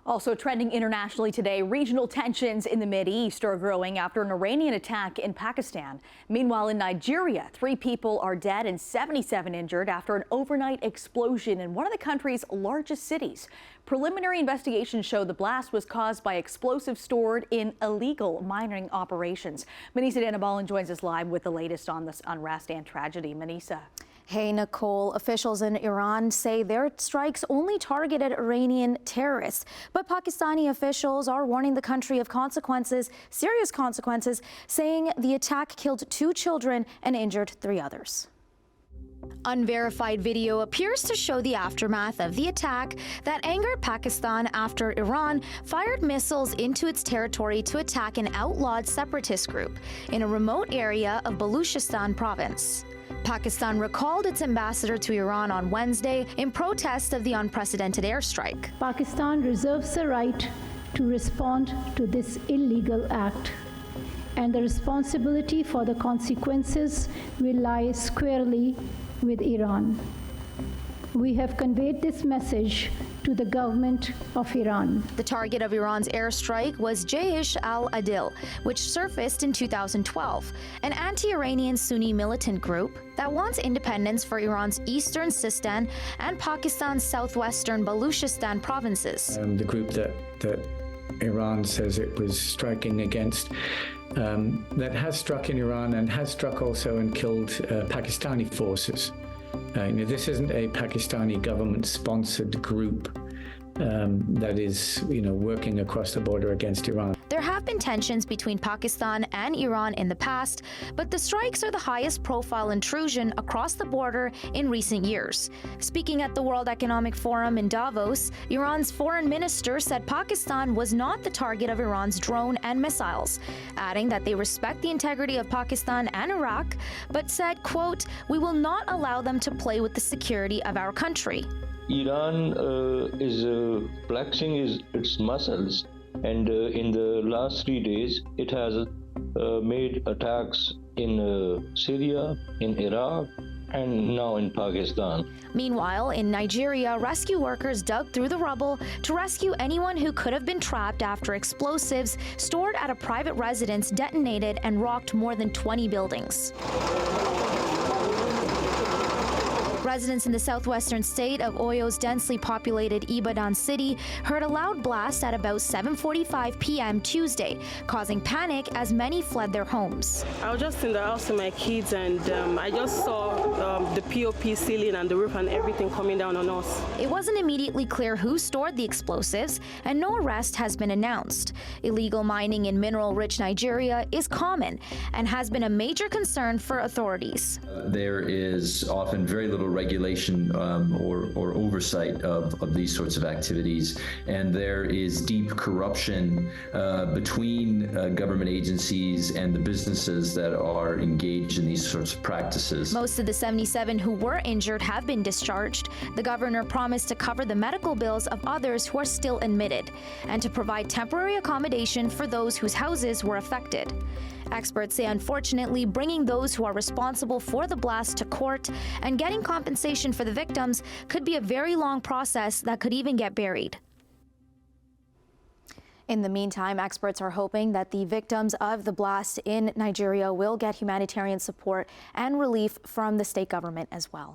Also trending internationally today, regional tensions in the Mideast are growing after an Iranian attack in Pakistan. Meanwhile, in Nigeria, 3 people are dead and 77 injured after an overnight explosion in one of the country's largest cities. Preliminary investigations show the blast was caused by explosives stored in illegal mining operations. Manisa Danabalan joins us live with the latest on this unrest and tragedy. Manisa. Hey, Nicole. Officials in Iran say their strikes only targeted Iranian terrorists. But Pakistani officials are warning the country of consequences, serious consequences, saying the attack killed 2 children and injured 3 others. Unverified video appears to show the aftermath of the attack that angered Pakistan after Iran fired missiles into its territory to attack an outlawed separatist group in a remote area of Baluchistan province. Pakistan recalled its ambassador to Iran on Wednesday in protest of the unprecedented airstrike. Pakistan reserves the right to respond to this illegal act, and the responsibility for the consequences will lie squarely with Iran. We have conveyed this message to the government of Iran. The target of Iran's airstrike was Jaish al-Adil, which surfaced in 2012, an anti-Iranian Sunni militant group that wants independence for Iran's eastern Sistan and Pakistan's southwestern Baluchistan provinces. The group that Iran says it was striking against, that has struck in Iran and has struck also and killed Pakistani forces. This isn't a Pakistani government-sponsored group that is, working across the border against Iran. There have been tensions between Pakistan and Iran in the past, but the strikes are the highest profile intrusion across the border in recent years. Speaking at the World Economic Forum in Davos, Iran's foreign minister said Pakistan was not the target of Iran's drone and missiles, adding that they respect the integrity of Pakistan and Iraq, but said, quote, "We will not allow them to play with the security of our country." Iran is flexing its muscles, and in the last 3 days it has made attacks in Syria, in Iraq, and now in Pakistan. Meanwhile, in Nigeria, rescue workers dug through the rubble to rescue anyone who could have been trapped after explosives stored at a private residence detonated and rocked more than 20 buildings. Residents in the southwestern state of Oyo's densely populated Ibadan city heard a loud blast at about 7:45 p.m. Tuesday, causing panic as many fled their homes. I was just in the house with my kids, and I just saw the POP ceiling and the roof and everything coming down on us. It wasn't immediately clear who stored the explosives, and no arrest has been announced. Illegal mining in mineral-rich Nigeria is common and has been a major concern for authorities. There is often very little regulation or oversight of these sorts of activities, and there is deep corruption between government agencies and the businesses that are engaged in these sorts of practices. Most of the 77 who were injured have been discharged. The governor promised to cover the medical bills of others who are still admitted and to provide temporary accommodation for those whose houses were affected. Experts say, unfortunately, bringing those who are responsible for the blast to court and getting compensation for the victims could be a very long process that could even get buried. In the meantime, experts are hoping that the victims of the blast in Nigeria will get humanitarian support and relief from the state government as well.